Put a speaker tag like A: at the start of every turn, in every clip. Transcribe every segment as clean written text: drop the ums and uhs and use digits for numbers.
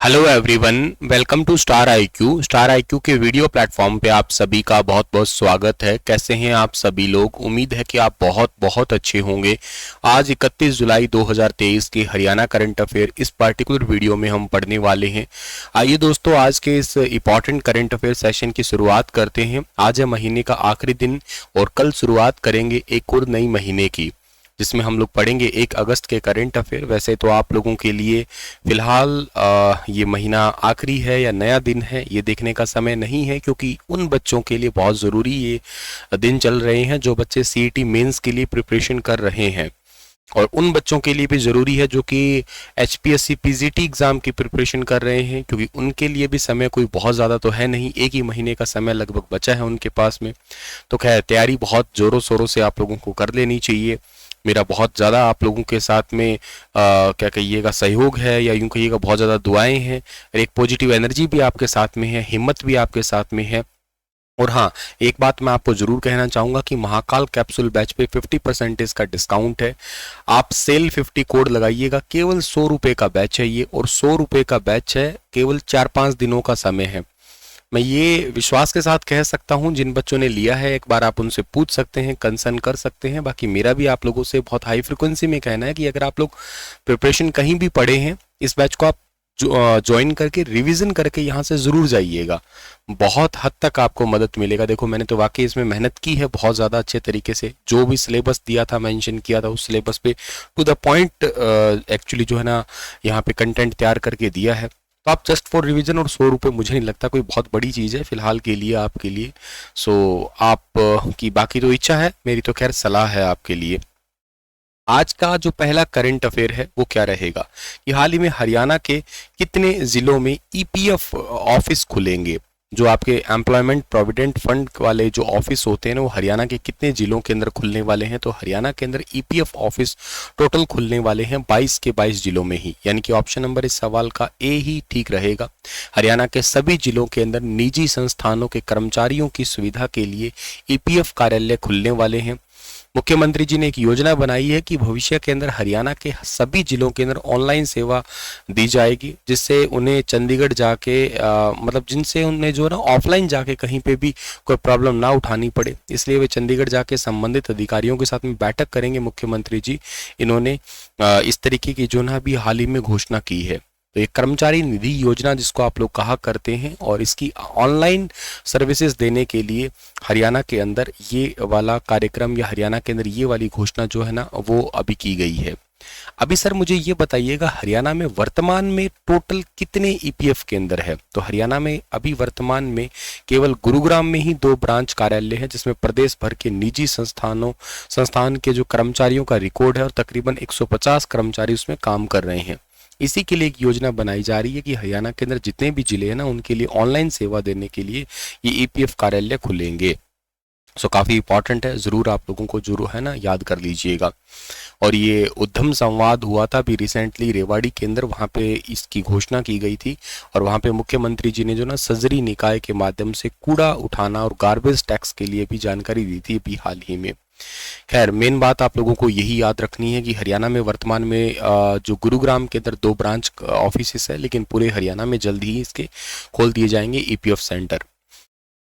A: Hello everyone, welcome to Star IQ. Star IQ के video platform पे आप सभी का बहुत बहुत स्वागत है। कैसे हैं आप सभी लोग? उम्मीद है कि आप बहुत बहुत अच्छे होंगे। आज 31 जुलाई 2023 के हरियाणा करंट अफेयर इस पर्टिकुलर वीडियो में हम पढ़ने वाले हैं। आइए दोस्तों, आज के इस इंपॉर्टेंट करंट अफेयर सेशन की शुरुआत करते हैं। आज है महीने का आखिरी दिन और कल शुरुआत करेंगे एक और नई महीने की, जिसमें हम लोग पढ़ेंगे 1 अगस्त के करंट अफेयर। वैसे तो आप लोगों के लिए फिलहाल ये महीना आखिरी है या नया दिन है ये देखने का समय नहीं है, क्योंकि उन बच्चों के लिए बहुत ज़रूरी ये दिन चल रहे हैं जो बच्चे सीईटी मेंस के लिए प्रिपरेशन कर रहे हैं, और उन बच्चों के लिए भी ज़रूरी है जो कि एचपीएससी पीजीटी एग्ज़ाम की प्रिपरेशन कर रहे हैं, क्योंकि उनके लिए भी समय कोई बहुत ज़्यादा तो है नहीं, एक ही महीने का समय लगभग बचा है उनके पास में। तो खैर, तैयारी बहुत ज़ोरों शोरों से आप लोगों को कर लेनी चाहिए। मेरा बहुत ज़्यादा आप लोगों के साथ में क्या कहिएगा सहयोग है, या यूँ कहिएगा बहुत ज़्यादा दुआएं हैं, और एक पॉजिटिव एनर्जी भी आपके साथ में है, हिम्मत भी आपके साथ में है। और हाँ, एक बात मैं आपको जरूर कहना चाहूँगा कि महाकाल कैप्सूल बैच पे 50% का डिस्काउंट है। आप सेल 50 कोड लगाइएगा। केवल 100 रुपये का बैच है ये, और 100 रुपये का बैच है, केवल 4-5 दिनों का समय है। मैं ये विश्वास के साथ कह सकता हूँ, जिन बच्चों ने लिया है एक बार आप उनसे पूछ सकते हैं, कंसर्न कर सकते हैं। बाकी मेरा भी आप लोगों से बहुत हाई फ्रिक्वेंसी में कहना है कि अगर आप लोग प्रिपरेशन कहीं भी पढ़े हैं, इस बैच को आप ज्वाइन करके रिवीजन करके यहाँ से ज़रूर जाइएगा। बहुत हद तक आपको मदद मिलेगा। देखो, मैंने तो वाकई इसमें मेहनत की है बहुत ज़्यादा अच्छे तरीके से। जो भी सिलेबस दिया था, मेंशन किया था, उस सिलेबस पे टू द पॉइंट एक्चुअली जो है ना यहाँ पे कंटेंट तैयार करके दिया है। तो आप जस्ट फॉर रिवीजन, और 100 रुपये मुझे नहीं लगता कोई बहुत बड़ी चीज़ है फिलहाल के लिए आपके लिए। सो आप की बाकी तो इच्छा है, मेरी तो खैर सलाह है आपके लिए। आज का जो पहला करंट अफेयर है वो क्या रहेगा कि हाल ही में हरियाणा के कितने जिलों में ईपीएफ ऑफिस खुलेंगे। जो आपके एम्प्लॉयमेंट प्रोविडेंट फंड वाले जो ऑफिस होते हैं ना, वो हरियाणा के कितने जिलों के अंदर खुलने वाले हैं। तो हरियाणा के अंदर ईपीएफ ऑफिस टोटल खुलने वाले हैं 22 के 22 जिलों में ही, यानी कि ऑप्शन नंबर इस सवाल का ए ही ठीक रहेगा। हरियाणा के सभी जिलों के अंदर निजी संस्थानों के कर्मचारियों की सुविधा के लिए ईपीएफ कार्यालय खुलने वाले हैं। मुख्यमंत्री जी ने एक योजना बनाई है कि भविष्य के अंदर हरियाणा के सभी जिलों के अंदर ऑनलाइन सेवा दी जाएगी, जिससे उन्हें चंडीगढ़ जाके मतलब जिनसे उन्हें जो है ना ऑफलाइन जाके कहीं पे भी कोई प्रॉब्लम ना उठानी पड़े, इसलिए वे चंडीगढ़ जाके संबंधित अधिकारियों के साथ में बैठक करेंगे मुख्यमंत्री जी। इन्होंने इस तरीके की जो ना भी हाल ही में घोषणा की है। तो ये कर्मचारी निधि योजना जिसको आप लोग कहा करते हैं, और इसकी ऑनलाइन सर्विसेज देने के लिए हरियाणा के अंदर ये वाला कार्यक्रम, या हरियाणा के अंदर ये वाली घोषणा जो है ना वो अभी की गई है। अभी सर मुझे ये बताइएगा, हरियाणा में वर्तमान में टोटल कितने ईपीएफ केंद्र है? तो हरियाणा में अभी वर्तमान में केवल गुरुग्राम में ही 2 ब्रांच कार्यालय है, जिसमें प्रदेश भर के निजी संस्थान के जो कर्मचारियों का रिकॉर्ड है, और तकरीबन 150 कर्मचारी उसमें काम कर रहे हैं। इसी के लिए एक योजना बनाई जा रही है कि हरियाणा के अंदर जितने भी जिले हैं ना, उनके लिए ऑनलाइन सेवा देने के लिए ये ईपीएफ कार्यालय खुलेंगे। सो काफ़ी इंपॉर्टेंट है, ज़रूर आप लोगों को जरूर है ना याद कर लीजिएगा। और ये उद्यम संवाद हुआ था अभी रिसेंटली रेवाड़ी के अंदर, वहाँ पे इसकी घोषणा की गई थी, और वहाँ पे मुख्यमंत्री जी ने जो ना सजरी निकाय के माध्यम से कूड़ा उठाना और गार्बेज टैक्स के लिए भी जानकारी दी थी अभी हाल ही में। खैर, मेन बात आप लोगों को यही याद रखनी है कि हरियाणा में वर्तमान में जो गुरुग्राम के अंदर 2 ब्रांच ऑफिस है, लेकिन पूरे हरियाणा में जल्द ही इसके खोल दिए जाएंगे ईपीएफ सेंटर।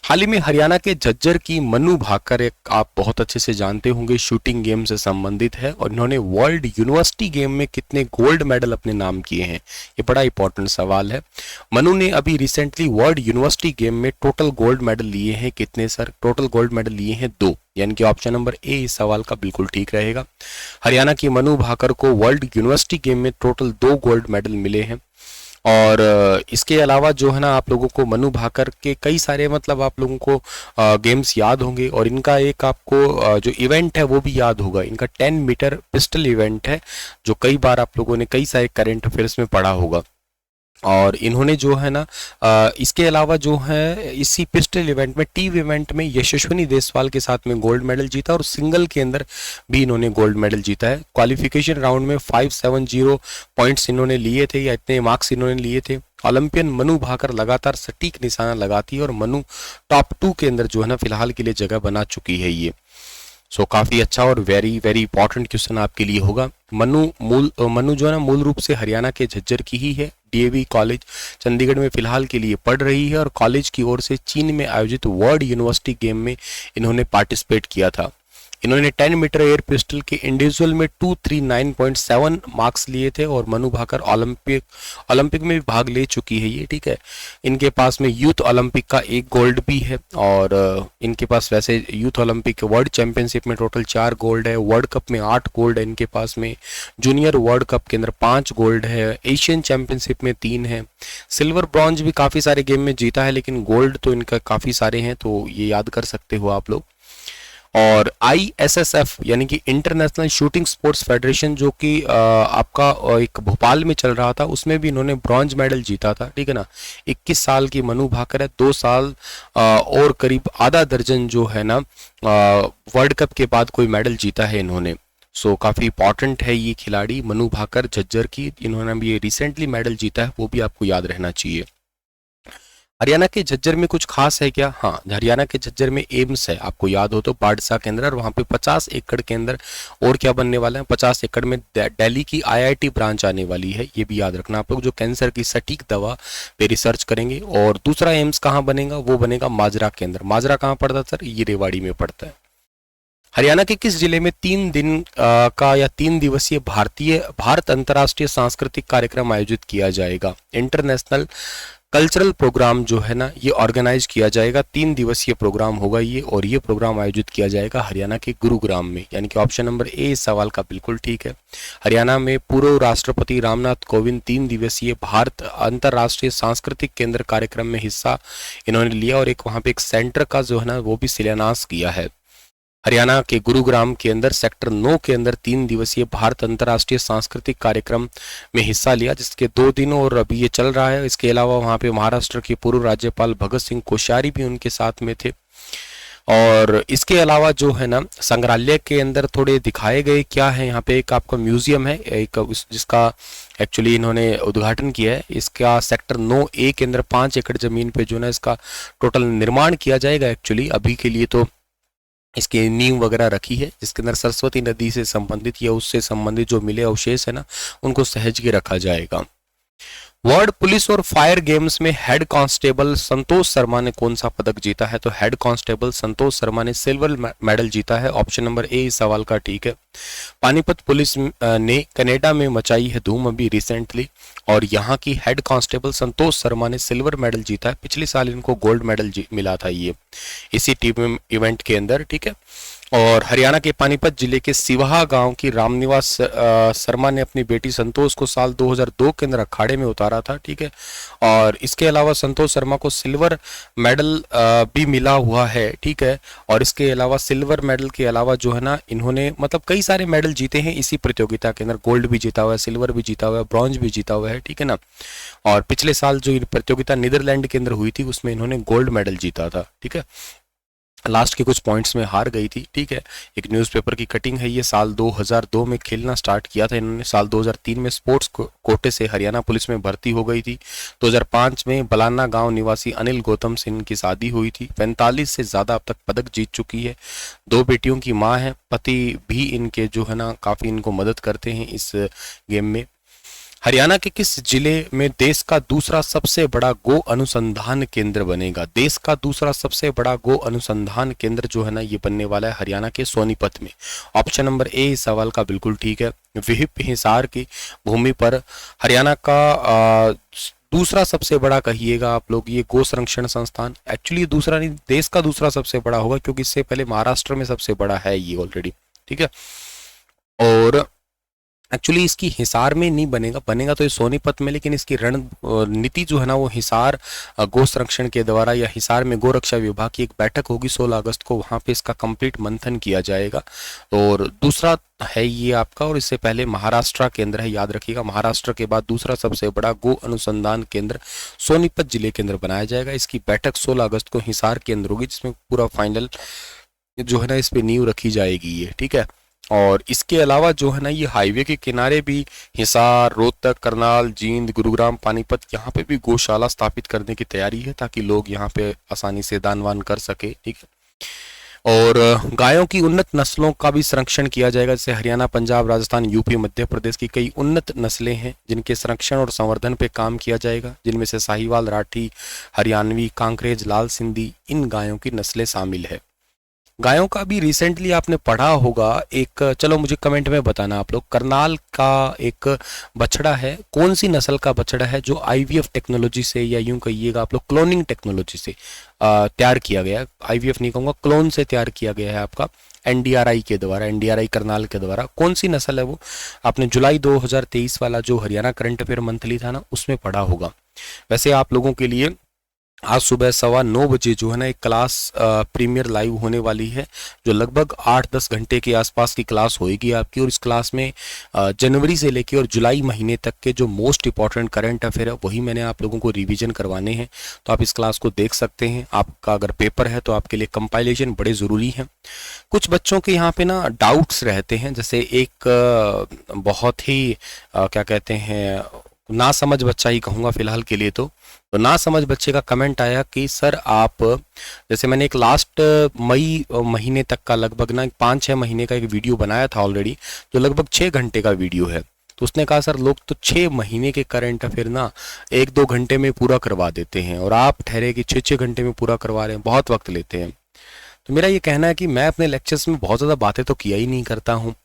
A: हाल ही में हरियाणा के झज्जर की मनु भाकर, एक आप बहुत अच्छे से जानते होंगे, शूटिंग गेम से संबंधित है, और इन्होंने वर्ल्ड यूनिवर्सिटी गेम में कितने गोल्ड मेडल अपने नाम किए हैं, ये बड़ा इंपॉर्टेंट सवाल है। मनु ने अभी रिसेंटली वर्ल्ड यूनिवर्सिटी गेम में टोटल गोल्ड मेडल लिए हैं कितने सर? टोटल गोल्ड मेडल लिए हैं 2, यानी कि ऑप्शन नंबर ए इस सवाल का बिल्कुल ठीक रहेगा। हरियाणा की मनु भाकर को वर्ल्ड यूनिवर्सिटी गेम में टोटल 2 गोल्ड मेडल मिले हैं। और इसके अलावा जो है ना आप लोगों को मनु भाकर के कई सारे मतलब आप लोगों को गेम्स याद होंगे, और इनका एक आपको जो इवेंट है वो भी याद होगा। इनका 10 मीटर पिस्टल इवेंट है, जो कई बार आप लोगों ने कई सारे करंट अफेयर्स में पढ़ा होगा। और इन्होंने जो है ना इसके अलावा जो है इसी पिस्टल इवेंट में, टीम इवेंट में यशस्विनी देसवाल के साथ में गोल्ड मेडल जीता, और सिंगल के अंदर भी इन्होंने गोल्ड मेडल जीता है। क्वालिफिकेशन राउंड में 570 पॉइंट्स इन्होंने लिए थे, या इतने मार्क्स इन्होंने लिए थे। ओलंपियन मनु भाकर लगातार सटीक निशाना लगाती है, और मनु टॉप 2 के अंदर जो है ना फिलहाल के लिए जगह बना चुकी है ये। सो काफ़ी अच्छा और वेरी वेरी इंपॉर्टेंट क्वेश्चन आपके लिए होगा। मनु जो है ना मूल रूप से हरियाणा के झज्जर की ही है, डीएवी कॉलेज चंडीगढ़ में फिलहाल के लिए पढ़ रही है और कॉलेज की ओर से चीन में आयोजित वर्ल्ड यूनिवर्सिटी गेम में इन्होंने पार्टिसिपेट किया था। इन्होंने 10 मीटर एयर पिस्टल के इंडिविजुअल में 239.7 मार्क्स लिए थे और मनु भाकर ओलंपिक में भी भाग ले चुकी है ये, ठीक है। इनके पास में यूथ ओलंपिक का एक गोल्ड भी है और इनके पास वैसे यूथ ओलंपिक वर्ल्ड चैंपियनशिप में टोटल 4 गोल्ड है, वर्ल्ड कप में 8 गोल्ड है इनके पास में, जूनियर वर्ल्ड कप के अंदर 5 गोल्ड है, एशियन चैंपियनशिप में 3 है, सिल्वर ब्रॉन्ज भी काफ़ी सारे गेम में जीता है लेकिन गोल्ड तो इनका काफ़ी सारे हैं, तो ये याद कर सकते हो आप लोग। और ISSF यानी कि इंटरनेशनल शूटिंग स्पोर्ट्स फेडरेशन जो कि आपका एक भोपाल में चल रहा था, उसमें भी इन्होंने ब्रॉन्ज मेडल जीता था, ठीक है ना। 21 साल की मनु भाकर है, 2 साल और करीब आधा दर्जन जो है ना वर्ल्ड कप के बाद कोई मेडल जीता है इन्होंने। सो काफ़ी इंपॉर्टेंट है ये खिलाड़ी मनु भाकर झज्जर की, इन्होंने भी ये रिसेंटली मेडल जीता है, वो भी आपको याद रहना चाहिए। हरियाणा के झज्जर में कुछ खास है क्या? हाँ, हरियाणा के झज्जर में एम्स है, आपको याद हो तो बाड़सा के अंदर, और वहाँ पे 50 एकड़ के अंदर और क्या बनने वाला है, 50 एकड़ में दिल्ली की IIT ब्रांच आने वाली है, ये भी याद रखना आप लोग, जो कैंसर की सटीक दवा पे रिसर्च करेंगे। और दूसरा एम्स कहाँ बनेगा, वो बनेगा माजरा के अंदर। माजरा कहाँ पड़ता है सर? ये रेवाड़ी में पड़ता है। हरियाणा के किस जिले में 3 दिन का या 3 दिवसीय भारत अंतर्राष्ट्रीय सांस्कृतिक कार्यक्रम आयोजित किया जाएगा? इंटरनेशनल कल्चरल प्रोग्राम जो है ना ये ऑर्गेनाइज किया जाएगा, 3 दिवसीय प्रोग्राम होगा ये, और ये प्रोग्राम आयोजित किया जाएगा हरियाणा के गुरुग्राम में, यानी कि ऑप्शन नंबर ए इस सवाल का बिल्कुल ठीक है। हरियाणा में पूर्व राष्ट्रपति रामनाथ कोविंद 3 दिवसीय भारत अंतर्राष्ट्रीय सांस्कृतिक केंद्र कार्यक्रम में हिस्सा इन्होंने लिया और एक वहाँ पे एक सेंटर का जो है ना वो भी शिलान्यास किया है। हरियाणा के गुरुग्राम के अंदर सेक्टर 9 के अंदर 3 दिवसीय भारत अंतर्राष्ट्रीय सांस्कृतिक कार्यक्रम में हिस्सा लिया, जिसके 2 दिन और अभी ये चल रहा है। इसके अलावा वहाँ पे महाराष्ट्र के पूर्व राज्यपाल भगत सिंह कोश्यारी भी उनके साथ में थे। और इसके अलावा जो है ना संग्रहालय के अंदर थोड़े दिखाए गए क्या है, यहाँ पे एक आपका म्यूजियम है एक जिसका एक्चुअली इन्होंने उद्घाटन किया है। इसका सेक्टर 9A के अंदर 5 एकड़ जमीन पे जो ना इसका टोटल निर्माण किया जाएगा। एक्चुअली अभी के लिए तो इसकी नींव वगैरह रखी है, जिसके अंदर सरस्वती नदी से संबंधित या उससे संबंधित जो मिले अवशेष है ना उनको सहेज के रखा जाएगा। वर्ल्ड पुलिस और फायर गेम्स में हेड कांस्टेबल संतोष शर्मा ने कौन सा पदक जीता है? तो हेड कांस्टेबल संतोष शर्मा ने सिल्वर मेडल जीता है, ऑप्शन नंबर ए इस सवाल का ठीक है। पानीपत पुलिस ने कनाडा में मचाई है धूम अभी रिसेंटली, और यहाँ की हेड कांस्टेबल संतोष शर्मा ने सिल्वर मेडल जीता है। पिछले साल इनको गोल्ड मेडल मिला था ये इसी टीम इवेंट के अंदर, ठीक है। और हरियाणा के पानीपत जिले के सिवाहा गांव की रामनिवास शर्मा ने अपनी बेटी संतोष को साल 2002 के अंदर अखाड़े में उतारा था, ठीक है। और इसके अलावा संतोष शर्मा को सिल्वर मेडल भी मिला हुआ है, ठीक है। और इसके अलावा सिल्वर मेडल के अलावा जो है ना इन्होंने मतलब कई सारे मेडल जीते हैं इसी प्रतियोगिता के अंदर, गोल्ड भी जीता हुआ है, सिल्वर भी जीता हुआ है, ब्रॉन्ज भी जीता हुआ है, ठीक है ना। और पिछले साल जो प्रतियोगिता नीदरलैंड के अंदर हुई थी उसमें इन्होंने गोल्ड मेडल जीता था, ठीक है। लास्ट के कुछ पॉइंट्स में हार गई थी, ठीक है। एक न्यूज़पेपर की कटिंग है ये, साल 2002 में खेलना स्टार्ट किया था इन्होंने। साल 2003 में स्पोर्ट्स कोटे से हरियाणा पुलिस में भर्ती हो गई थी। 2005 में बलाना गांव निवासी अनिल गौतम से इनकी शादी हुई थी। 45 से ज़्यादा अब तक पदक जीत चुकी है। 2 बेटियों की माँ है। पति भी इनके जो है ना काफ़ी इनको मदद करते हैं इस गेम में। हरियाणा के किस जिले में देश का दूसरा सबसे बड़ा गो अनुसंधान केंद्र बनेगा? देश का दूसरा सबसे बड़ा गो अनुसंधान केंद्र जो है ना ये बनने वाला है हरियाणा के सोनीपत में। ऑप्शन नंबर ए इस सवाल का बिल्कुल ठीक है। विहिप हिसार की भूमि पर हरियाणा का दूसरा सबसे बड़ा कहिएगा आप लोग ये गो संरक्षण संस्थान। एक्चुअली दूसरा नहीं, देश का दूसरा सबसे बड़ा होगा क्योंकि इससे पहले महाराष्ट्र में सबसे बड़ा है ये ऑलरेडी, ठीक है। और एक्चुअली इसकी हिसार में नहीं बनेगा, बनेगा तो ये सोनीपत में, लेकिन इसकी रणनीति जो है ना वो हिसार गो संरक्षण के द्वारा या हिसार में गो रक्षा विभाग की एक बैठक होगी 16 अगस्त को, वहाँ पे इसका कंप्लीट मंथन किया जाएगा। और दूसरा है ये आपका, और इससे पहले महाराष्ट्र केंद्र है, याद रखिएगा। महाराष्ट्र के बाद दूसरा सबसे बड़ा गो अनुसंधान केंद्र सोनीपत जिले के अंदर बनाया जाएगा। इसकी बैठक 16 अगस्त को हिसार के अंदर होगी, जिसमें पूरा फाइनल जो है ना इस पे नींव रखी जाएगी ये, ठीक है। और इसके अलावा जो है ना ये हाईवे के किनारे भी हिसार, रोहतक, करनाल, जींद, गुरुग्राम, पानीपत यहाँ पे भी गौशाला स्थापित करने की तैयारी है ताकि लोग यहाँ पे आसानी से दान वान कर सके, ठीक है। और गायों की उन्नत नस्लों का भी संरक्षण किया जाएगा, जैसे हरियाणा, पंजाब, राजस्थान, यूपी, मध्य प्रदेश की कई उन्नत नस्लें हैं जिनके संरक्षण और संवर्धन पे काम किया जाएगा, जिनमें से साहिवाल, राठी, हरियाणवी, कांकरेज, लाल सिंधी इन गायों की नस्लें शामिल है। गायों का भी रिसेंटली आपने पढ़ा होगा एक, चलो मुझे कमेंट में बताना आप लोग, करनाल का एक बछड़ा है, कौन सी नस्ल का बछड़ा है जो आईवीएफ टेक्नोलॉजी से, या यूं कहिएगा आप लोग क्लोनिंग टेक्नोलॉजी से तैयार किया गया है। आईवीएफ नहीं कहूँगा, क्लोन से तैयार किया गया है आपका एनडीआरआई के द्वारा, एनडीआरआई करनाल के द्वारा। कौन सी नस्ल है वो? आपने जुलाई 2023 वाला जो हरियाणा करंट अफेयर मंथली था ना, उसमें पढ़ा होगा। वैसे आप लोगों के लिए आज सुबह 9:15 जो है ना एक क्लास प्रीमियर लाइव होने वाली है, जो लगभग 8-10 घंटे के आसपास की क्लास होएगी आपकी। और इस क्लास में जनवरी से लेके और जुलाई महीने तक के जो मोस्ट इंपॉर्टेंट करंट अफेयर है वही मैंने आप लोगों को रिवीजन करवाने हैं, तो आप इस क्लास को देख सकते हैं। आपका अगर पेपर है तो आपके लिए कंपाइलेशन बड़े ज़रूरी हैं। कुछ बच्चों के यहाँ पे ना डाउट्स रहते हैं, जैसे एक बहुत ही क्या कहते हैं, ना समझ बच्चा ही कहूँगा फिलहाल के लिए, तो ना समझ बच्चे का कमेंट आया कि सर आप, जैसे मैंने एक लास्ट मई महीने तक का लगभग ना 5-6 महीने का एक वीडियो बनाया था ऑलरेडी, जो लगभग 6 घंटे का वीडियो है। तो उसने कहा सर लोग तो 6 महीने के करंट अफेयर ना 1-2 घंटे में पूरा करवा देते हैं, और आप ठहरे कि 6-6 घंटे में पूरा करवा रहे हैं, बहुत वक्त लेते हैं। तो मेरा ये कहना है कि मैं अपने लेक्चर्स में बहुत ज़्यादा बातें तो किया ही नहीं करता हूँ,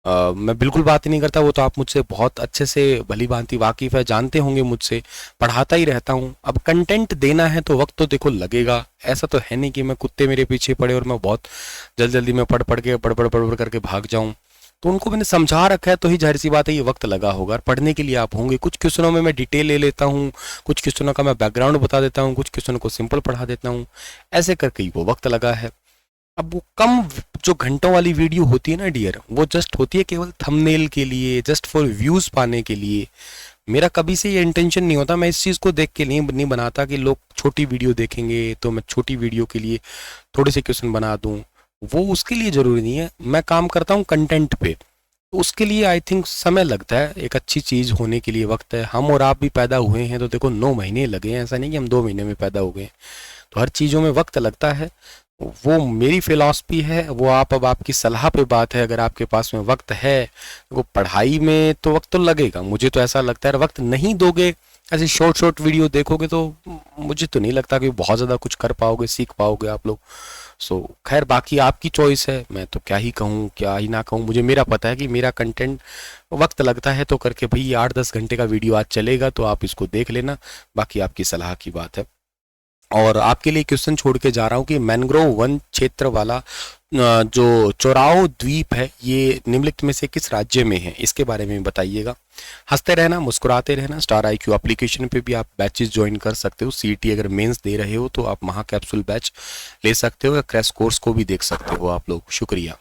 A: मैं बिल्कुल बात ही नहीं करता, वो तो आप मुझसे बहुत अच्छे से भली भांति वाकिफ़ है, जानते होंगे मुझसे, पढ़ाता ही रहता हूँ। अब कंटेंट देना है तो वक्त तो देखो लगेगा, ऐसा तो है नहीं कि मैं कुत्ते मेरे पीछे पड़े और मैं बहुत जल्दी में पढ़ के बड़ करके भाग जाऊँ। तो उनको मैंने समझा रखा है, तो ही जाहिर सी बात है ये वक्त लगा होगा। पढ़ने के लिए आप होंगे, कुछ क्वेश्चनों में मैं डिटेल ले लेता हूँ, कुछ क्वेश्चनों का मैं बैकग्राउंड बता देता हूँ, कुछ क्वेश्चनों को सिंपल पढ़ा देता हूँ, ऐसे करके ही वो वक्त लगा है। अब वो कम जो घंटों वाली वीडियो होती है ना डियर, वो जस्ट होती है केवल थंबनेल के लिए, जस्ट फॉर व्यूज पाने के लिए। मेरा कभी से ये इंटेंशन नहीं होता, मैं इस चीज़ को देख के नहीं बनाता कि लोग छोटी वीडियो देखेंगे तो मैं छोटी वीडियो के लिए थोड़े से क्वेश्चन बना दूं, वो उसके लिए ज़रूरी नहीं है। मैं काम करता हूँ कंटेंट पे, तो उसके लिए आई थिंक समय लगता है, एक अच्छी चीज़ होने के लिए वक्त है। हम और आप भी पैदा हुए हैं तो देखो 9 महीने लगे हैं, ऐसा नहीं कि हम 2 महीने में पैदा हो गए। तो हर चीज़ों में वक्त लगता है, वो मेरी फिलॉसफी है, वो आप, अब आपकी सलाह पे बात है। अगर आपके पास में वक्त है तो वो पढ़ाई में तो वक्त तो लगेगा, मुझे तो ऐसा लगता है। वक्त नहीं दोगे, ऐसे शॉर्ट वीडियो देखोगे, तो मुझे तो नहीं लगता कि बहुत ज़्यादा कुछ कर पाओगे, सीख पाओगे आप लोग। सो खैर बाकी आपकी चॉइस है, मैं तो क्या ही कहूँ क्या ही ना कहूँ। मुझे मेरा पता है कि मेरा कंटेंट वक्त लगता है तो करके भाई 8-10 घंटे का वीडियो आज चलेगा तो आप इसको देख लेना, बाकी आपकी सलाह की बात है। और आपके लिए क्वेश्चन छोड़ के जा रहा हूँ कि मैंग्रोव वन क्षेत्र वाला जो चोराओ द्वीप है, ये निम्नलिखित में से किस राज्य में है, इसके बारे में बताइएगा। हंसते रहना, मुस्कुराते रहना। स्टार IQ एप्लीकेशन पे भी आप बैचेस ज्वाइन कर सकते हो। CET अगर मेंस दे रहे हो तो आप महा कैप्सूल बैच ले सकते हो, या क्रैश कोर्स को भी देख सकते हो आप लोग। शुक्रिया।